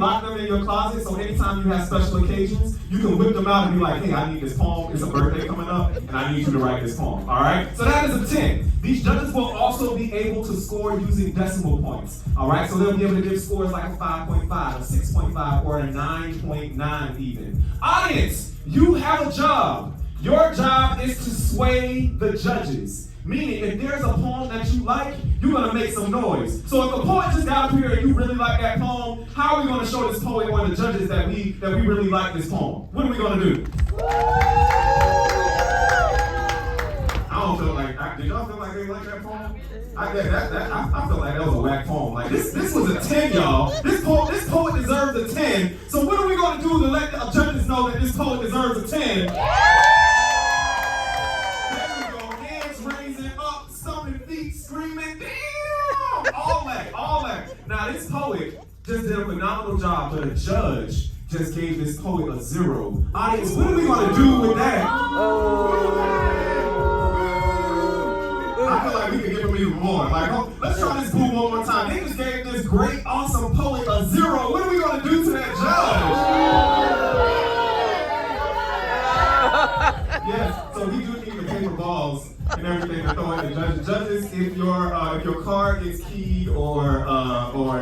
lock them in your closet, so anytime you have special occasions, you can whip them out and be like, hey, I need this poem. It's a birthday coming up, and I need you to write this poem. All right? So that is a 10. These judges will also be able to score using decimal points. All right? So they'll be able to give scores like a 5.5, a 6.5, or a 9.9 even. Audience, you have a job. Your job is to sway the judges. Meaning, if there's a poem that you like, you're going to make some noise. So if the poet just got up here and you really like that poem, how are we going to show this poet or the judges that we really like this poem? What are we going to do? I don't feel like, did y'all feel like they like that poem? I feel like that was a whack poem. Like this was a 10, y'all. This poet deserves a 10. So what are we going to do to let the judges know that this poet deserves a 10? Screaming, damn! All that. Now this poet just did a phenomenal job, but a judge just gave this poet a 0. Audience, what are we gonna do with that? I feel like we can give him even more. Like, let's try this boo one more time. They just gave this great, awesome poet a 0. What are we gonna do to that judge? Yes, so we do need the paper balls and everything to throw in the judges. Judges, if your car gets keyed or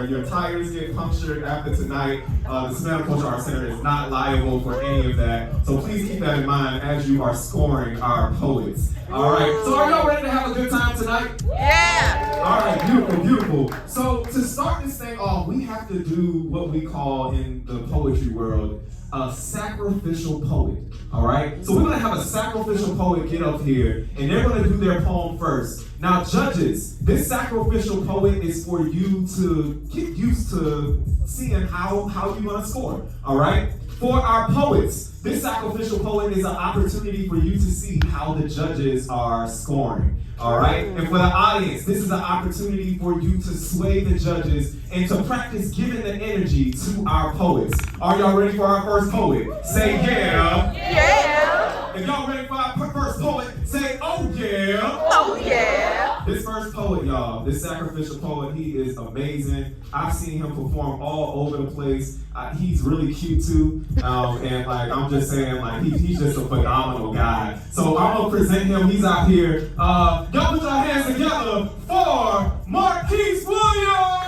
your tires get punctured after tonight, the Savannah Culture Arts Center is not liable for any of that. So please keep that in mind as you are scoring our poets. All right. So are y'all ready to have a good time tonight? Yeah. All right. Beautiful. So to start this thing off, we have to do what we call in the poetry world a sacrificial poet. All right. So we're gonna have a sacrificial poet get up here, and they're gonna do their poem first. Now, judges, this sacrificial poet is for you to get used to seeing how you're gonna score. All right. For our poets, this sacrificial poet is an opportunity for you to see how the judges are scoring. All right? And for the audience, this is an opportunity for you to sway the judges and to practice giving the energy to our poets. Are y'all ready for our first poet? Say yeah. Yeah. If y'all ready for our first poet, say oh yeah. Oh yeah. This first poet, y'all, this sacrificial poet, he is amazing. I've seen him perform all over the place. He's really cute too. And like, I'm just saying, like, he's just a phenomenal guy. So I'm gonna present him. He's out here. Y'all put your hands together for Marquice Williams!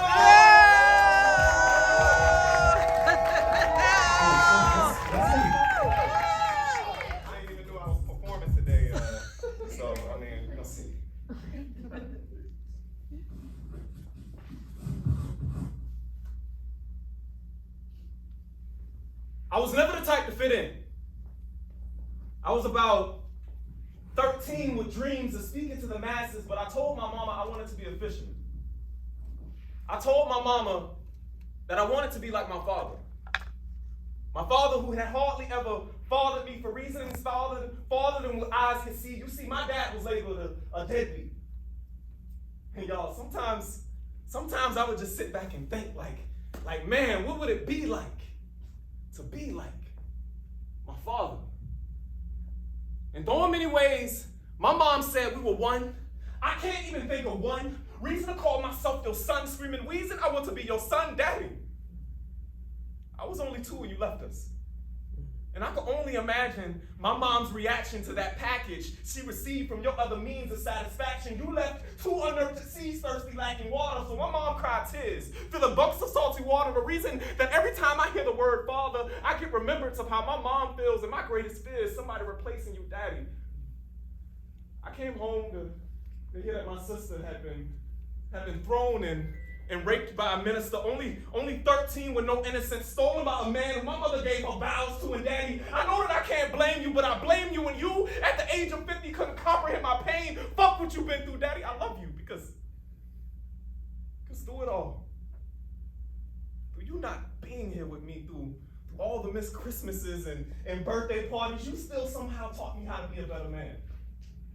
I didn't even know I was performing today. So, I mean, we're gonna see. I was never the type to fit in. I was about 13 with dreams of speaking to the masses, but I told my mama I wanted to be a fisherman. I told my mama that I wanted to be like my father. My father, who had hardly ever fathered me for reasons fathered than what eyes could see. You see, my dad was labeled a deadbeat. And y'all, sometimes I would just sit back and think like, man, what would it be like to be like my father? And though in many ways, my mom said we were one, I can't even think of one reason to call myself your son, screaming, wheezing, I want to be your son, daddy. I was only 2 when you left us. And I could only imagine my mom's reaction to that package she received from your other means of satisfaction. You left 2 unnerved seas thirsty, lacking water, so my mom cried tears, filling buckets of salty water, the reason that every time I hear the word father, I get remembrance of how my mom feels, and my greatest fear is somebody replacing you, daddy. I came home to hear that my sister had been thrown and raped by a minister, only 13 with no innocence, stolen by a man who my mother gave her vows to. And daddy, I know that I can't blame you, but I blame you when you, at the age of 50, couldn't comprehend my pain. Fuck what you've been through, daddy. I love you because through it all, through you not being here with me, through all the missed Christmases and birthday parties, you still somehow taught me how to be a better man.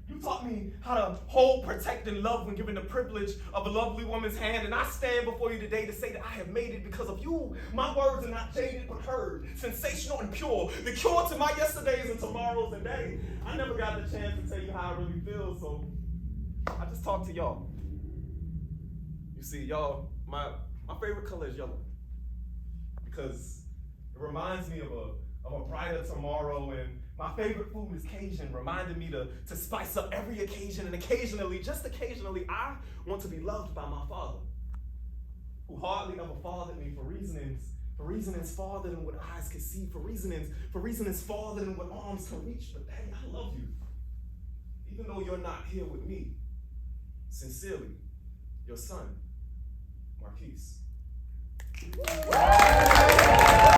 You taught me how to hold, protect, and love when given the privilege of a lovely woman's hand. And I stand before you today to say that I have made it because of you. My words are not jaded but heard, sensational and pure. The cure to my yesterdays and tomorrows and days. I never got the chance to tell you how I really feel, so I just talk to y'all. You see, y'all, my favorite color is yellow. because it reminds me of a brighter tomorrow, and my favorite food is Cajun, reminding me to spice up every occasion, and occasionally, just occasionally, I want to be loved by my Father, who hardly ever fathered me for reasonings farther than what eyes can see, for reasonings farther than what arms can reach. But Daddy, I love you, even though you're not here with me. Sincerely, your son, Marquice.